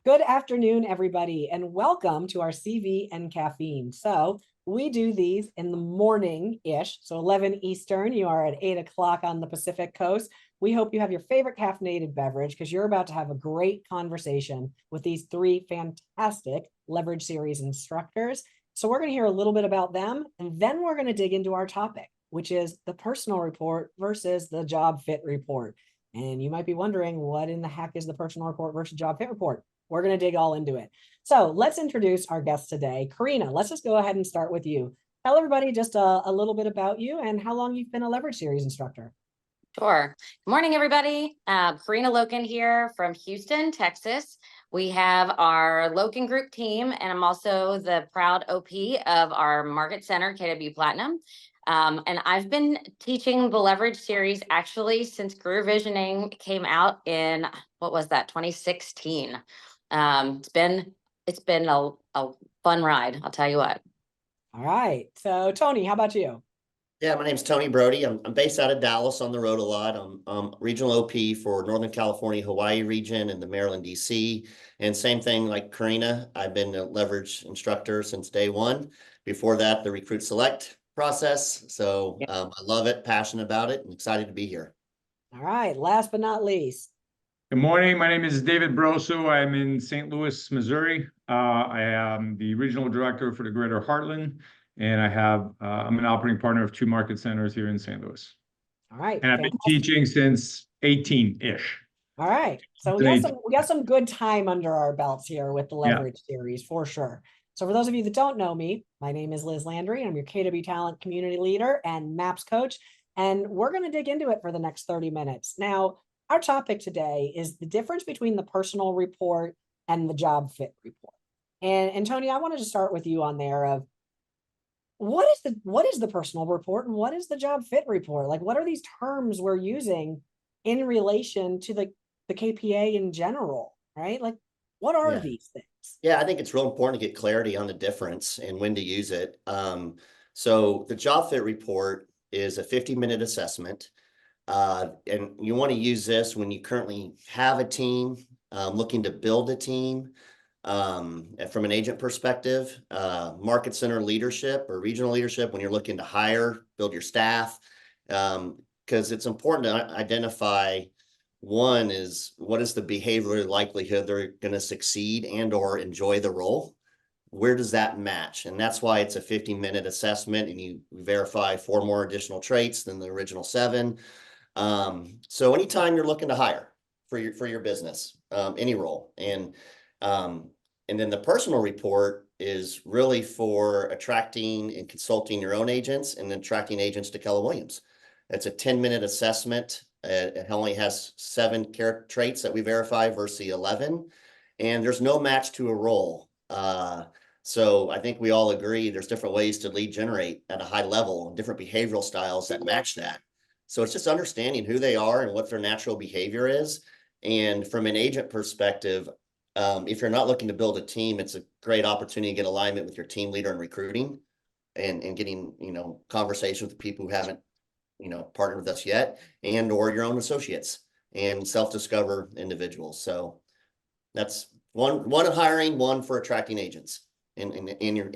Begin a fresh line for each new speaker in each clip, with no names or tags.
Good afternoon, everybody, and welcome to our CV and caffeine. So we do these in the morning-ish, so 11 Eastern. You are at 8 o'clock on the Pacific Coast. We hope you have your favorite caffeinated beverage because you're about to have a great conversation with these three fantastic Leverage Series instructors. So we're going to hear a little bit about them, and then we're going to dig into our topic, which is the personal report versus the job fit report. And you might be wondering, what in the heck is the personal report versus job fit report? We're going to dig all into it. So let's introduce our guest today. Karina, let's just go ahead and start with you. Tell everybody just a little bit about you and how long you've been a Leverage Series instructor.
Sure. Good morning, everybody. Karina Loken here from Houston, Texas. We have our Loken Group team, and I'm also the proud OP of our Market Center, KW Platinum. And I've been teaching the Leverage Series actually since Career Visioning came out in, 2016. It's been a fun ride, I'll tell you what.
All right. So Tony, how about you?
Yeah, my name's Tony Brodie. I'm based out of Dallas, on the road a lot. I'm regional OP for Northern California, Hawaii region, and the Maryland, DC. And same thing like Karina, I've been a Leverage instructor since day one. Before that, the Recruit Select process. So I love it, passionate about it, and excited to be here.
All right. Last but not least.
Good morning. My name is David Brosseau. I'm in St. Louis, Missouri. I am the regional director for the Greater Heartland, and I'm an operating partner of two market centers here in St. Louis.
All right.
And I've been teaching since 18-ish.
All right. So we got some good time under our belts here with the Leverage Series for sure. So for those of you that don't know me, my name is Liz Landry. I'm your KW Talent Community Leader and MAPS coach. And we're going to dig into it for the next 30 minutes. Now, our topic today is the difference between the personal report and the job fit report. And Tony, I wanted to start with you on there of what is the personal report and what is the job fit report? Like, what are these terms we're using in relation to the KPA in general, right? Like, what are these things?
Yeah, I think it's real important to get clarity on the difference and when to use it. So the job fit report is a 50-minute assessment. And you want to use this when you currently have a team, looking to build a team. From an agent perspective, market center leadership or regional leadership, when you're looking to hire, build your staff, because it's important to identify, one is what is the behavioral likelihood they're going to succeed and or enjoy the role. Where does that match? And that's why it's a 50-minute assessment, and you verify 4 more additional traits than the original 7. So anytime you're looking to hire for your business, any role, and then the personal report is really for attracting and consulting your own agents and attracting agents to Keller Williams. It's a 10-minute assessment. It only has 7 character traits that we verify versus the 11, and there's no match to a role. So I think we all agree there's different ways to lead generate at a high level, different behavioral styles that match that. So it's just understanding who they are and what their natural behavior is. And from an agent perspective, if you're not looking to build a team, it's a great opportunity to get alignment with your team leader in recruiting and getting, conversation with people who haven't, partnered with us yet, and or your own associates and self-discover individuals. So that's one hiring, one for attracting agents and you're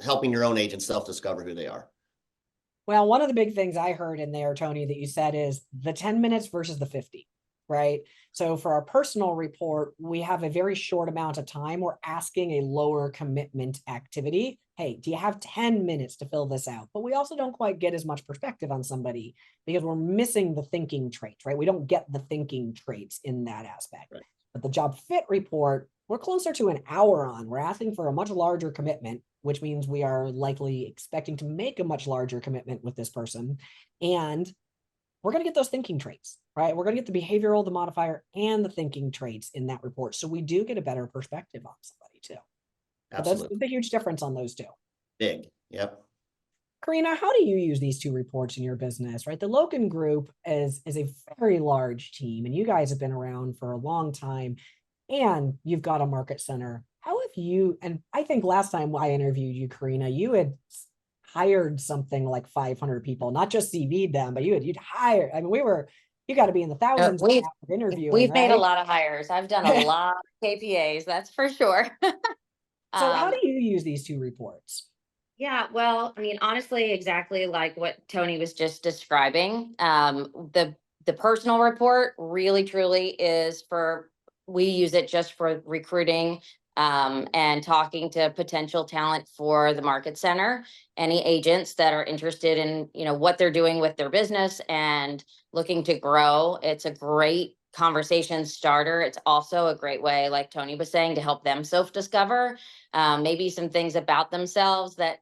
helping your own agents self-discover who they are.
Well, one of the big things I heard in there, Tony, that you said is the 10 minutes versus the 50, right? So for our personal report, we have a very short amount of time. We're asking a lower commitment activity. Hey, do you have 10 minutes to fill this out? But we also don't quite get as much perspective on somebody because we're missing the thinking traits, right? We don't get the thinking traits in that aspect. Right. But the job fit report, we're closer to an hour on. We're asking for a much larger commitment, which means we are likely expecting to make a much larger commitment with this person. And we're going to get those thinking traits, right? We're going to get the behavioral, the modifier, and the thinking traits in that report. So we do get a better perspective on somebody too. Absolutely. That's a huge difference on those two.
Big. Yep.
Karina, how do you use these two reports in your business, right? The Loken Group is a very large team, and you guys have been around for a long time, and you've got a market center. How have you, and I think last time I interviewed you, Karina, you had hired something like 500 people, not just CV'd them, but you'd hired, I mean, we were you got to be in the thousands
We've
of interviewing,
we've made a
right?
lot of hires. I've done a lot of KPAs, that's for sure.
So how
Um,
do you use these two reports?
Yeah, well, I mean, honestly, exactly like what Tony was just describing. The personal report really truly is for, we use it just for recruiting and talking to potential talent for the market center, any agents that are interested in, what they're doing with their business and looking to grow. It's a great conversation starter. It's also a great way, like Tony was saying, to help them self-discover maybe some things about themselves that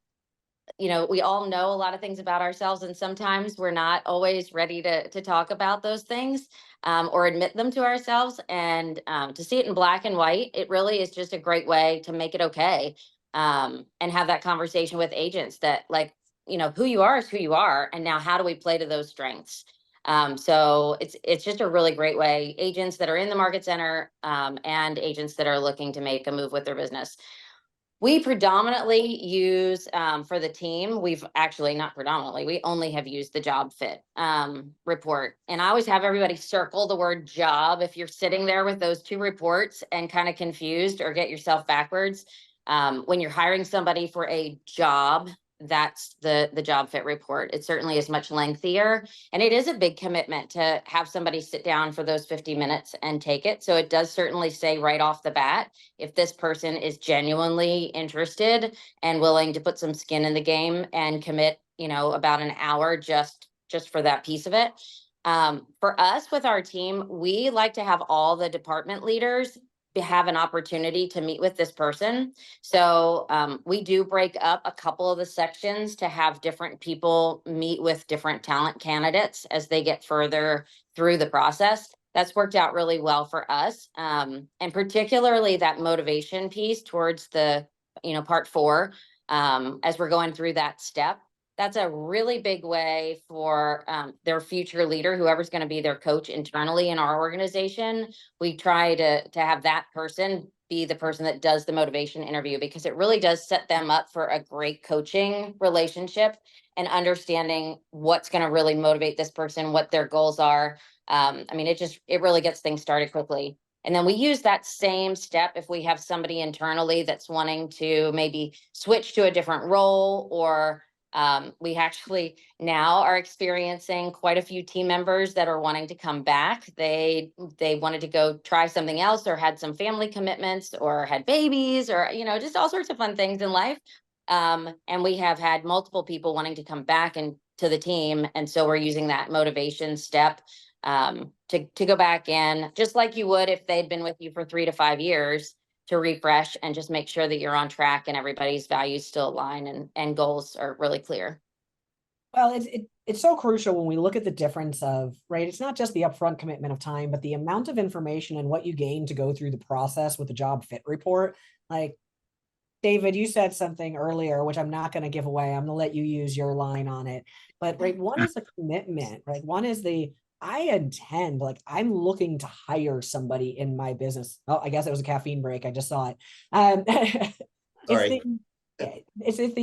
we all know a lot of things about ourselves, and sometimes we're not always ready to talk about those things or admit them to ourselves. And to see it in black and white, it really is just a great way to make it okay and have that conversation with agents that, like, who you are is who you are, and now how do we play to those strengths? So it's just a really great way. Agents that are in the market center and agents that are looking to make a move with their business. We predominantly use for the team, we've actually not predominantly, we only have used the job fit report. And I always have everybody circle the word job if you're sitting there with those two reports and kind of confused or get yourself backwards. When you're hiring somebody for a job, that's the job fit report. It certainly is much lengthier, and it is a big commitment to have somebody sit down for those 50 minutes and take it. So it does certainly say right off the bat, if this person is genuinely interested and willing to put some skin in the game and commit, about an hour just for that piece of it. For us with our team, we like to have all the department leaders have an opportunity to meet with this person. So we do break up a couple of the sections to have different people meet with different talent candidates as they get further through the process. That's worked out really well for us. And particularly that motivation piece towards the, part 4, as we're going through that step. That's a really big way for their future leader, whoever's going to be their coach internally in our organization. We try to have that person be the person that does the motivation interview, because it really does set them up for a great coaching relationship and understanding what's going to really motivate this person, what their goals are. It really gets things started quickly. And then we use that same step if we have somebody internally that's wanting to maybe switch to a different role, or we actually now are experiencing quite a few team members that are wanting to come back. They wanted to go try something else, or had some family commitments, or had babies, or just all sorts of fun things in life. And we have had multiple people wanting to come back and to the team, and so we're using that motivation step to go back in, just like you would if they'd been with you for 3 to 5 years, to refresh and just make sure that you're on track and everybody's values still align and goals are really clear.
Well, it's so crucial when we look at the difference of, right, it's not just the upfront commitment of time, but the amount of information and what you gain to go through the process with the job fit report. Like, David, you said something earlier, which I'm not going to give away. I'm going to let you use your line on it. But right, one is a commitment, right? One is I intend, like, I'm looking to hire somebody in my business. Oh, I guess it was a caffeine break. I just saw it.
Sorry.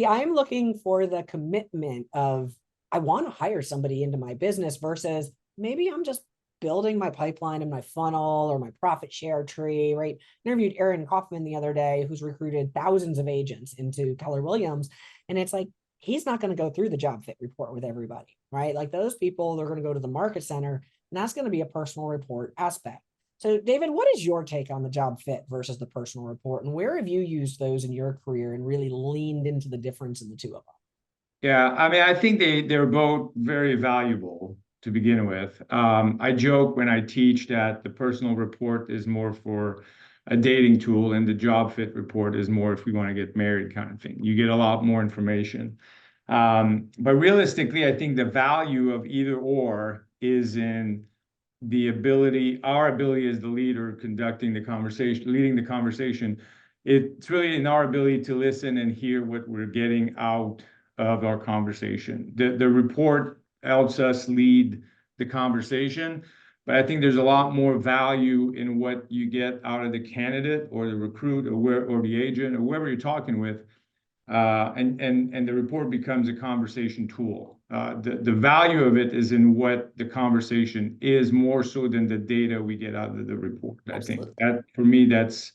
I'm looking for the commitment of, I want to hire somebody into my business, versus maybe I'm just building my pipeline and my funnel or my profit share tree, right? Interviewed Aaron Kaufman the other day, who's recruited thousands of agents into Keller Williams. And it's like, he's not going to go through the job fit report with everybody, right? Like, those people, they're going to go to the market center, and that's going to be a personal report aspect. So David, what is your take on the job fit versus the personal report, and where have you used those in your career and really leaned into the difference in the two of them?
Yeah, I mean, I think they're both very valuable to begin with. I joke when I teach that the personal report is more for a dating tool, and the job fit report is more if we want to get married kind of thing. You get a lot more information. But realistically, I think the value of either or is in our ability as the leader conducting the conversation, leading the conversation. It's really in our ability to listen and hear what we're getting out of our conversation. The report helps us lead the conversation, but I think there's a lot more value in what you get out of the candidate or the recruit or the agent or whoever you're talking with, and the report becomes a conversation tool. The value of it is in what the conversation is, more so than the data we get out of the report. I think that for me, that's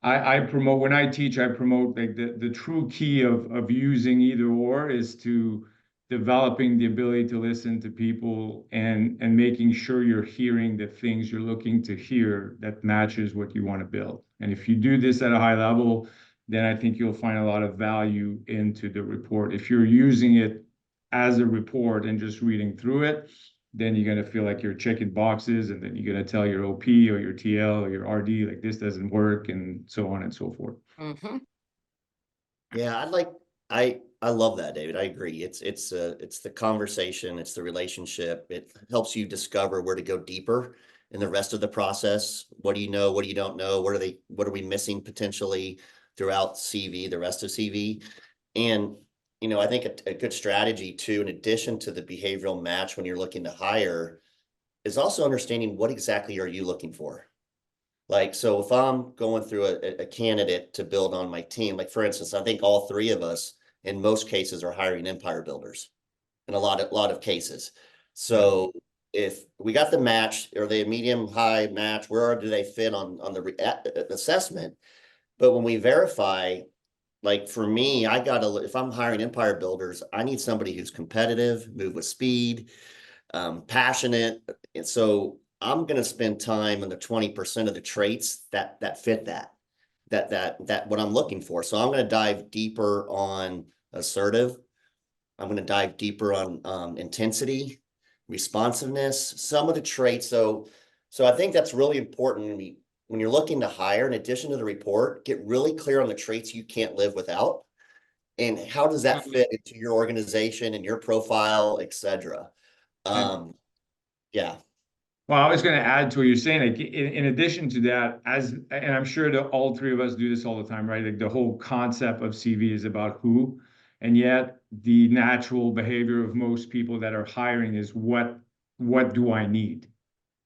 I promote, when I teach, I promote like the true key of using either or is to developing the ability to listen to people and making sure you're hearing the things you're looking to hear that matches what you want to build. And if you do this at a high level, then I think you'll find a lot of value into the report. If you're using it as a report and just reading through it, then you're going to feel like you're checking boxes, and then you're going to tell your OP or your TL or your RD, like, this doesn't work, and so on and so forth.
Mm-hmm.
Yeah, I love that, David. I agree. It's the conversation, it's the relationship. It helps you discover where to go deeper in the rest of the process. What do you know? What do you don't know? What are we missing potentially throughout CV, the rest of CV? And I think a good strategy too, in addition to the behavioral match when you're looking to hire, is also understanding what exactly are you looking for. Like, so if I'm going through a candidate to build on my team, like for instance, I think all three of us in most cases are hiring empire builders in a lot of cases. So if we got the match, or the medium high match, where do they fit on the assessment? But when we verify, like for me, if I'm hiring empire builders, I need somebody who's competitive, move with speed, passionate. And so I'm going to spend time on the 20% of the traits that fit that what I'm looking for. So I'm going to dive deeper on assertive. I'm going to dive deeper on intensity, responsiveness, some of the traits. So I think that's really important when you're looking to hire. In addition to the report, get really clear on the traits you can't live without, and how does that fit into your organization and your profile, etc. Yeah.
Well, I was going to add to what you're saying. Like, in addition to that, and I'm sure that all three of us do this all the time, right? Like, the whole concept of CV is about who, and yet the natural behavior of most people that are hiring is what do I need?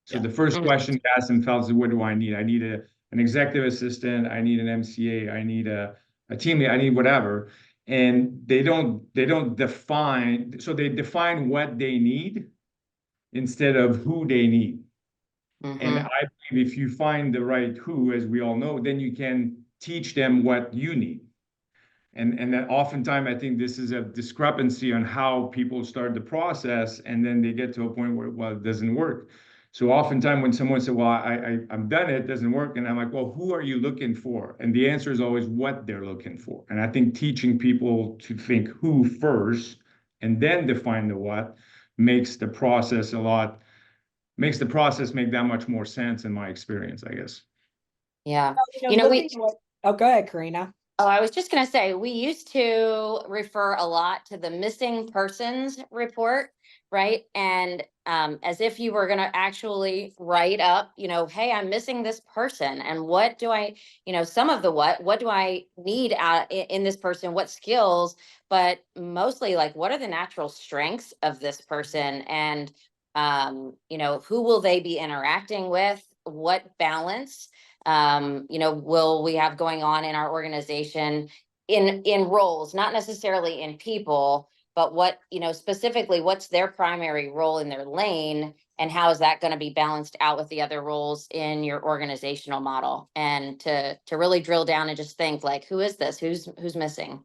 So the first question to ask themselves is, what do I need? I need an executive assistant. I need an MCA. I need a team lead. I need whatever. And they don't define. So they define what they need instead of who they need. And I believe if you find the right who, as we all know, then you can teach them what you need. And that oftentimes, I think this is a discrepancy on how people start the process, and then they get to a point where, well, it doesn't work. So oftentimes when someone says, well, I'm done, it doesn't work. And I'm like, well, who are you looking for? And the answer is always what they're looking for. And I think teaching people to think who first and then define the what makes the process make that much more sense in my experience, I guess.
Yeah.
Oh, go ahead, Karina.
Oh, I was just going to say, we used to refer a lot to the missing persons report, right? And as if you were going to actually write up, hey, I'm missing this person. And what do I, some of the what do I need in this person? What skills? But mostly, like, what are the natural strengths of this person? And, who will they be interacting with? What balance will we have going on in our organization in roles, not necessarily in people, but what, specifically what's their primary role in their lane, and how is that going to be balanced out with the other roles in your organizational model? And to really drill down and just think, like, who is this? Who's missing?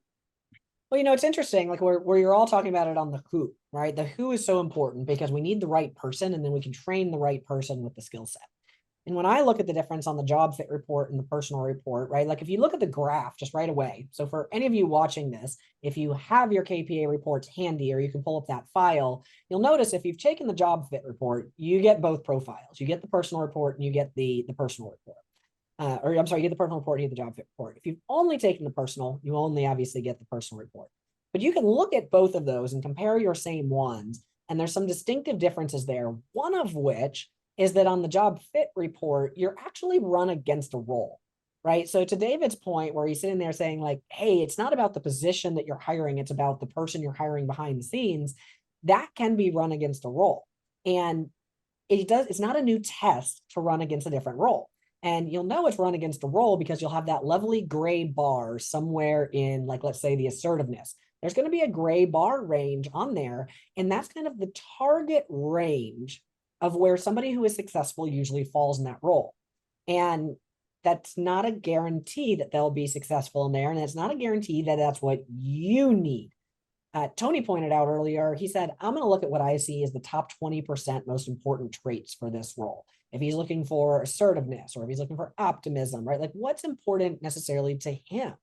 Well, it's interesting, like where you're all talking about it on the who, right? The who is so important because we need the right person, and then we can train the right person with the skill set. And when I look at the difference on the job fit report and the personal report, right? Like, if you look at the graph just right away. So for any of you watching this, if you have your KPA reports handy, or you can pull up that file, you'll notice if you've taken the job fit report, you get both profiles. You get the personal report and you get the personal report. You get the personal report and you get the job fit report. If you've only taken the personal, you only obviously get the personal report. But you can look at both of those and compare your same ones. And there's some distinctive differences there. One of which is that on the job fit report, you're actually run against a role, right? So to David's point, where he's sitting there saying, like, hey, it's not about the position that you're hiring, it's about the person you're hiring behind the scenes, that can be run against a role. And it's not a new test to run against a different role. And you'll know it's run against a role because you'll have that lovely gray bar somewhere in, like, let's say the assertiveness. There's going to be a gray bar range on there. And that's kind of the target range of where somebody who is successful usually falls in that role. And that's not a guarantee that they'll be successful in there. And it's not a guarantee that that's what you need. Tony pointed out earlier, he said, I'm going to look at what I see as the top 20% most important traits for this role. If he's looking for assertiveness or if he's looking for optimism, right? Like what's important necessarily to him?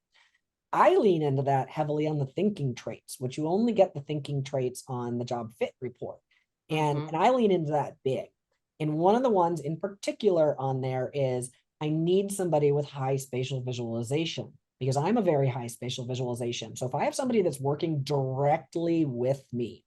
I lean into that heavily on the thinking traits, which you only get the thinking traits on the job fit report. And I lean into that big. And one of the ones in particular on there is I need somebody with high spatial visualization because I'm a very high spatial visualization. So if I have somebody that's working directly with me,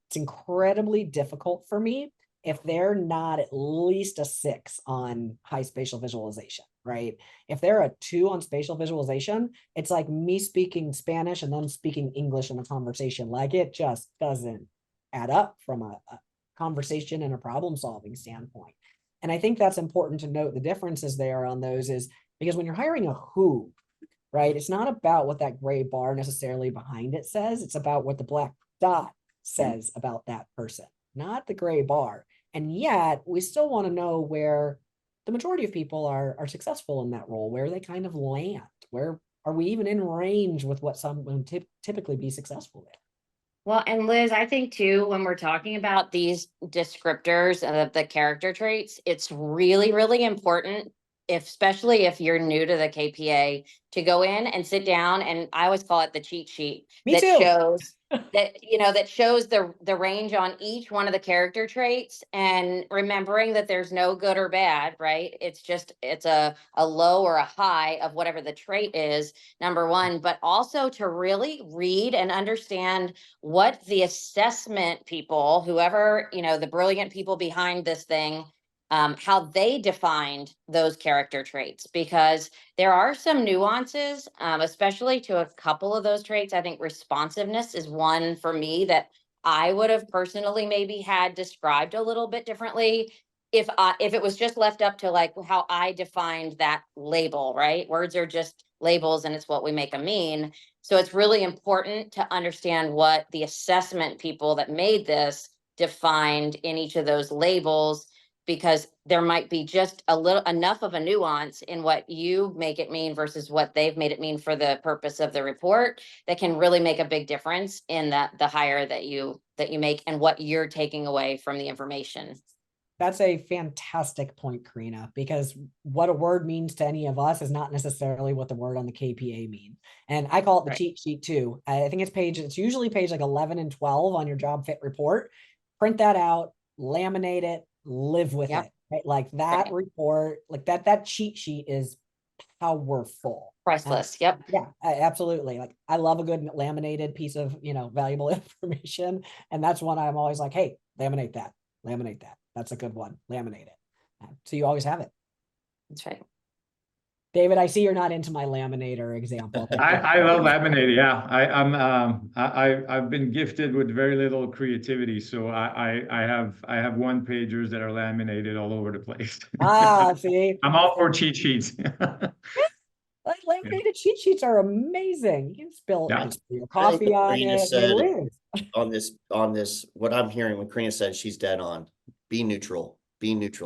it's incredibly difficult for me if they're not at least a 6 on high spatial visualization, right? If they're a 2 on spatial visualization, it's like me speaking Spanish and them speaking English in a conversation. Like it just doesn't add up from a conversation and a problem solving standpoint. And I think that's important to note the differences there on those is because when you're hiring a who, right, it's not about what that gray bar necessarily behind it says. It's about what the black dot says about that person, not the gray bar. And yet we still want to know where the majority of people are successful in that role, where they kind of land, where are we even in range with what someone typically be successful there.
Well, and Liz, I think too, when we're talking about these descriptors of the character traits, it's really, really important, especially if you're new to the KPA, to go in and sit down. And I always call it the cheat sheet
Me too.
shows that, that shows the range on each one of the character traits, and remembering that there's no good or bad, right? It's a low or a high of whatever the trait is, number one, but also to really read and understand what the assessment people, whoever, the brilliant people behind this thing, how they defined those character traits, because there are some nuances, especially to a couple of those traits. I think responsiveness is one for me that I would have personally maybe had described a little bit differently if it was just left up to like how I defined that label, right? Words are just labels and it's what we make them mean. So it's really important to understand what the assessment people that made this defined in each of those labels, because there might be just enough of a nuance in what you make it mean versus what they've made it mean for the purpose of the report that can really make a big difference in the hire that you make and what you're taking away from the information.
That's a fantastic point, Karina, because what a word means to any of us is not necessarily what the word on the KPA means. And I call it the cheat sheet too. I think it's usually page like 11 and 12 on your job fit report. Print that out, laminate it, live with it, right? Like that report, like that cheat sheet is powerful.
Priceless. Yep.
Yeah, absolutely. Like I love a good laminated piece of, valuable information. And that's one I'm always like, hey, laminate that. That's a good one. Laminate it. So you always have it.
That's right.
David, I see you're not into my laminator example.
I love laminating. Yeah, I've been gifted with very little creativity, so I have one pagers that are laminated all over the place.
See,
I'm all for cheat sheets.
Like laminated cheat sheets are amazing. You can spill your coffee on it.
On this, what I'm hearing when Karina said, she's dead on. Be neutral.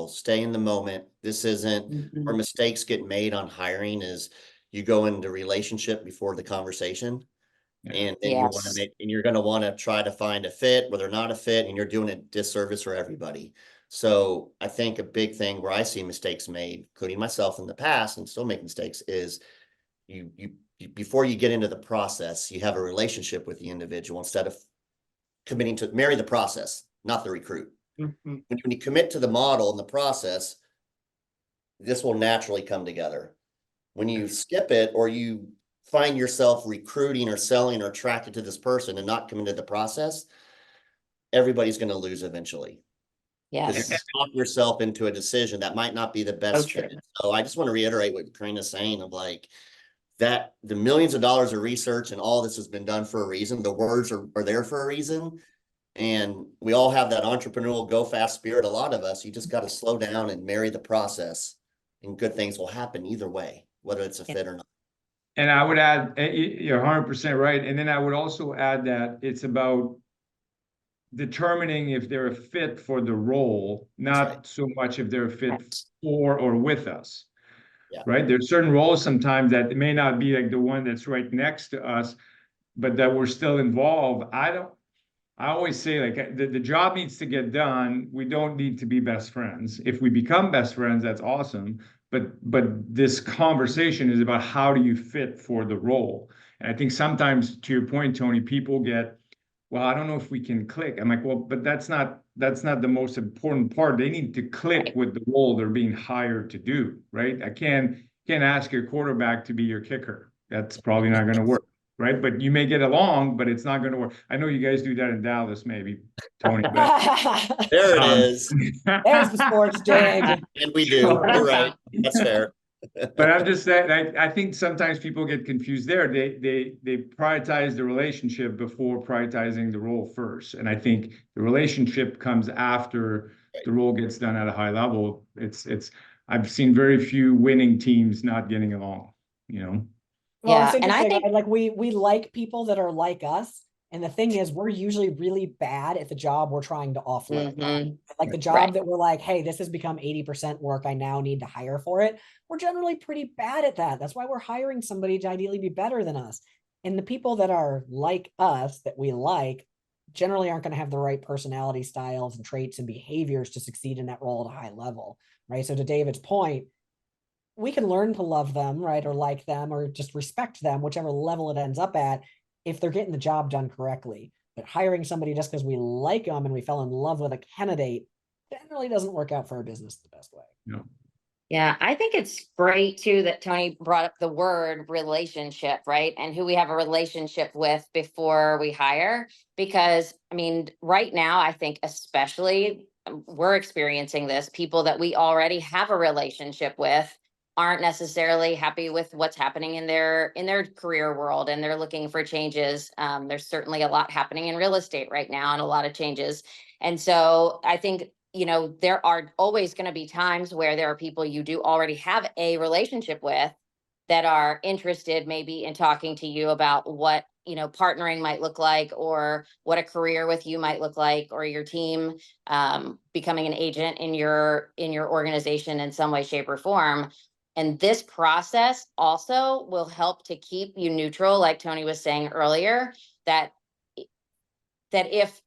Stay in the moment. This isn't where mistakes get made on hiring is you go into relationship before the conversation. And then you're going to want to try to find a fit where they're not a fit, and you're doing a disservice for everybody. So I think a big thing where I see mistakes made, including myself in the past and still make mistakes, is you before you get into the process, you have a relationship with the individual instead of committing to marry the process, not the recruit. When you commit to the model and the process, this will naturally come together. When you skip it or you find yourself recruiting or selling or attracted to this person and not committed to the process, everybody's going to lose eventually.
Yes.
Because you talk yourself into a decision that might not be the best fit. So I just want to reiterate what Karina's saying of like that the millions of dollars of research and all this has been done for a reason. The words are there for a reason. And we all have that entrepreneurial go fast spirit. A lot of us, you just got to slow down and marry the process and good things will happen either way, whether it's a fit or not.
And I would add, you're 100% right. And then I would also add that it's about determining if they're a fit for the role, not so much if they're a fit for or with us.
Yeah.
Right? There's certain roles sometimes that may not be like the one that's right next to us, but that we're still involved. I always say, like, the job needs to get done. We don't need to be best friends. If we become best friends, that's awesome. But this conversation is about how do you fit for the role. And I think sometimes, to your point, Tony, people get, well, I don't know if we can click. I'm like, well, but that's not the most important part. They need to click with the role they're being hired to do, right? I can't ask your quarterback to be your kicker. That's probably not going to work, right? But you may get along, but it's not going to work. I know you guys do that in Dallas, maybe, Tony. But,
there it is.
There's the sports dig.
And we do. You're right. That's fair.
But I'm just saying, I think sometimes people get confused there. They prioritize the relationship before prioritizing the role first. And I think the relationship comes after the role gets done at a high level. I've seen very few winning teams not getting along, you know?
Well,
Yeah,
it's
and I
interesting,
think-
right? Like we like people that are like us. And the thing is, we're usually really bad at the job we're trying to offload. Like the job
Right.
that we're like, hey, this has become 80% work. I now need to hire for it. We're generally pretty bad at that. That's why we're hiring somebody to ideally be better than us. And the people that are like us, that we like, generally aren't going to have the right personality styles and traits and behaviors to succeed in that role at a high level, right? So to David's point, we can learn to love them, right? Or like them, or just respect them, whichever level it ends up at, if they're getting the job done correctly. But hiring somebody just because we like them and we fell in love with a candidate generally doesn't work out for our business the best way.
No.
Yeah, I think it's great too that Tony brought up the word relationship, right? And who we have a relationship with before we hire. Because, I mean, right now, I think especially we're experiencing this, people that we already have a relationship with aren't necessarily happy with what's happening in their career world, and they're looking for changes. There's certainly a lot happening in real estate right now and a lot of changes. And so I think, you know, there are always going to be times where there are people you do already have a relationship with that are interested maybe in talking to you about what, you know, partnering might look like, or what a career with you might look like, or your team becoming an agent in your organization in some way, shape, or form. And this process also will help to keep you neutral, like Tony was saying earlier, that if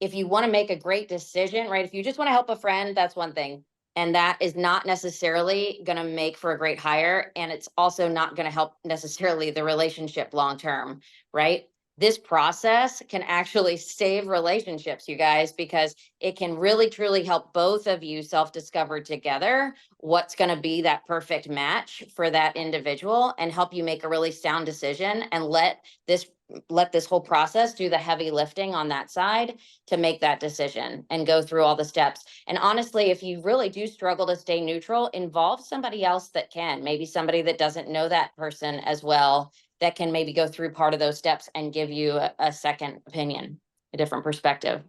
you want to make a great decision, right? If you just want to help a friend, that's one thing. And that is not necessarily going to make for a great hire. And it's also not going to help necessarily the relationship long term, right? This process can actually save relationships, you guys, because it can really, truly help both of you self-discover together what's going to be that perfect match for that individual, and help you make a really sound decision, and let this whole process do the heavy lifting on that side to make that decision and go through all the steps. And honestly, if you really do struggle to stay neutral, involve somebody else that can, maybe somebody that doesn't know that person as well, that can maybe go through part of those steps and give you a second opinion, a different perspective.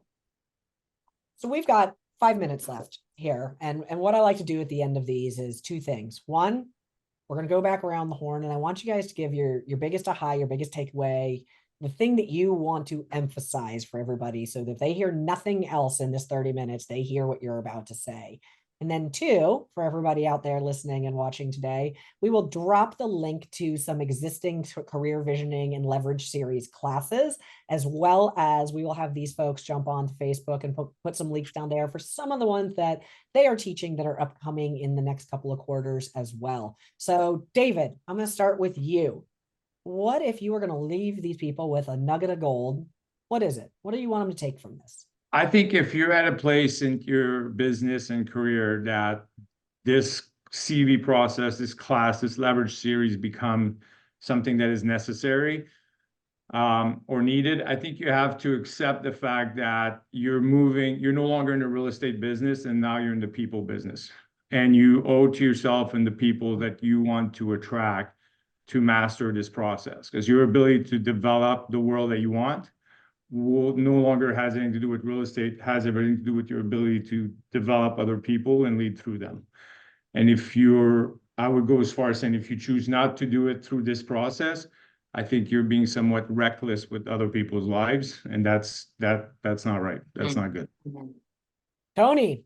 So we've got 5 minutes left here. And what I like to do at the end of these is two things. One, we're going to go back around the horn, and I want you guys to give your biggest aha, your biggest takeaway, the thing that you want to emphasize for everybody, so that if they hear nothing else in this 30 minutes, they hear what you're about to say. And then two, for everybody out there listening and watching today, we will drop the link to some existing career visioning and leverage series classes, as well as we will have these folks jump on to Facebook and put some links down there for some of the ones that they are teaching that are upcoming in the next couple of quarters as well. So David, I'm going to start with you. What if you were going to leave these people with a nugget of gold? What is it? What do you want them to take from this?
I think if you're at a place in your business and career that this CV process, this class, this leverage series become something that is necessary or needed, I think you have to accept the fact that you're no longer in the real estate business, and now you're in the people business. And you owe to yourself and the people that you want to attract to master this process, because your ability to develop the world that you want will no longer has anything to do with real estate, has everything to do with your ability to develop other people and lead through them. And I would go as far as saying, if you choose not to do it through this process, I think you're being somewhat reckless with other people's lives, and that's not right. That's not good.
Tony.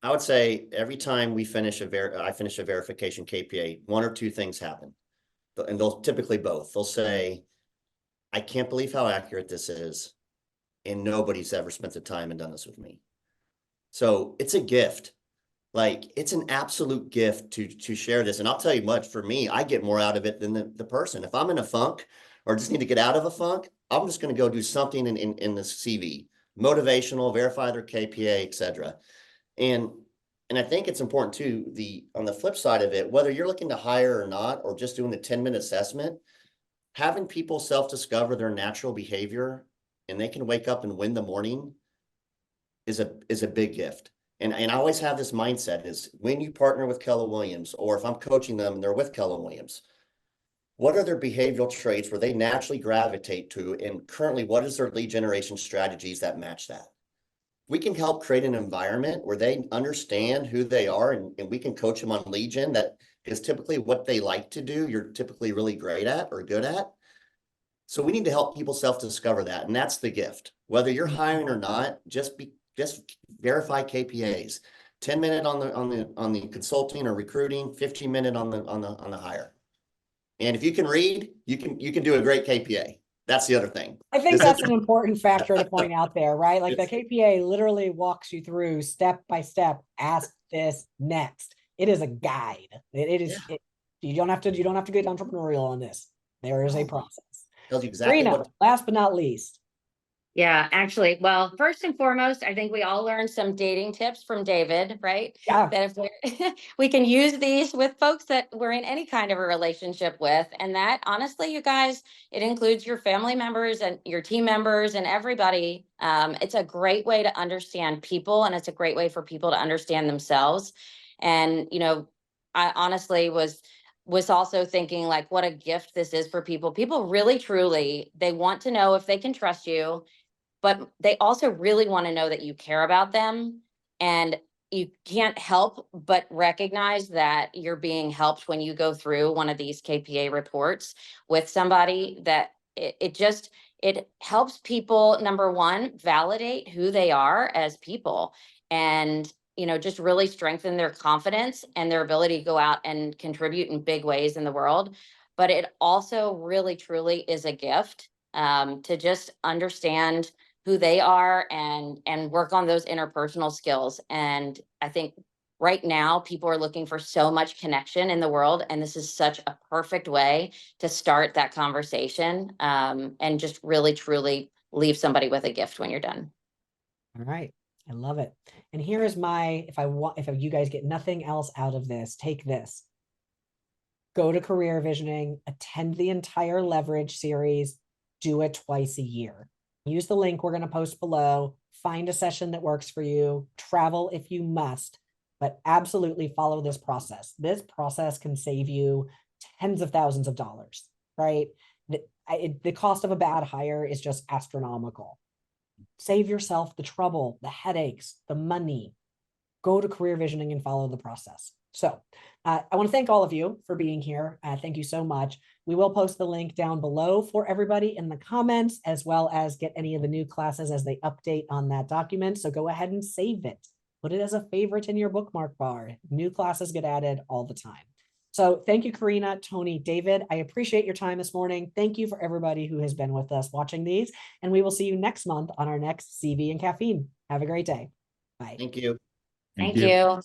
I would say every time we finish I finish a verification KPA, one or two things happen. And they'll typically both. They'll say, I can't believe how accurate this is. And nobody's ever spent the time and done this with me. So it's a gift. Like, it's an absolute gift to share this. And I'll tell you much, for me, I get more out of it than the person. If I'm in a funk or just need to get out of a funk, I'm just going to go do something in the CV, motivational, verify their KPA, etc. And I think it's important too, on the flip side of it, whether you're looking to hire or not, or just doing the 10-minute assessment, having people self-discover their natural behavior and they can wake up and win the morning is a big gift. And I always have this mindset is when you partner with Keller Williams, or if I'm coaching them and they're with Keller Williams, what are their behavioral traits where they naturally gravitate to? And currently, what is their lead generation strategies that match that? We can help create an environment where they understand who they are, and we can coach them on lead gen. That is typically what they like to do. You're typically really great at or good at. So we need to help people self-discover that. And that's the gift. Whether you're hiring or not, just verify KPAs. 10-minute on the consulting or recruiting, 15-minute on the hire. And if you can read, you can do a great KPA. That's the other thing.
I think that's an important factor to point out there, right? Like the KPA literally walks you through step by step, ask this next. It is a guide. You don't have to get entrepreneurial on this. There is a process.
Tells you exactly
Karina, last but not least.
Yeah, actually, well, first and foremost, I think we all learned some dating tips from David, right?
Yeah.
That if we can use these with folks that we're in any kind of a relationship with. And that, honestly, you guys, it includes your family members and your team members and everybody. It's a great way to understand people, and it's a great way for people to understand themselves. And, I honestly was also thinking, like, what a gift this is for people. People really, truly, they want to know if they can trust you, but they also really want to know that you care about them. And you can't help but recognize that you're being helped when you go through one of these KPA reports with somebody, that it helps people, number one, validate who they are as people, and just really strengthen their confidence and their ability to go out and contribute in big ways in the world. But it also really, truly is a gift to just understand who they are and work on those interpersonal skills. And I think right now people are looking for so much connection in the world, and this is such a perfect way to start that conversation and just really, truly leave somebody with a gift when you're done.
All right. I love it. And here is if you guys get nothing else out of this, take this. Go to Career Visioning, attend the entire Leverage series, do it twice a year. Use the link we're going to post below, find a session that works for you, travel if you must, but absolutely follow this process. This process can save you tens of thousands of dollars, right? The cost of a bad hire is just astronomical. Save yourself the trouble, the headaches, the money. Go to Career Visioning and follow the process. So I want to thank all of you for being here. Thank you so much. We will post the link down below for everybody in the comments, as well as get any of the new classes as they update on that document. So go ahead and save it. Put it as a favorite in your bookmark bar. New classes get added all the time. So thank you, Karina, Tony, David. I appreciate your time this morning. Thank you for everybody who has been with us watching these. And we will see you next month on our next CV and Caffeine. Have a great day. Bye.
Thank you.
Thank you.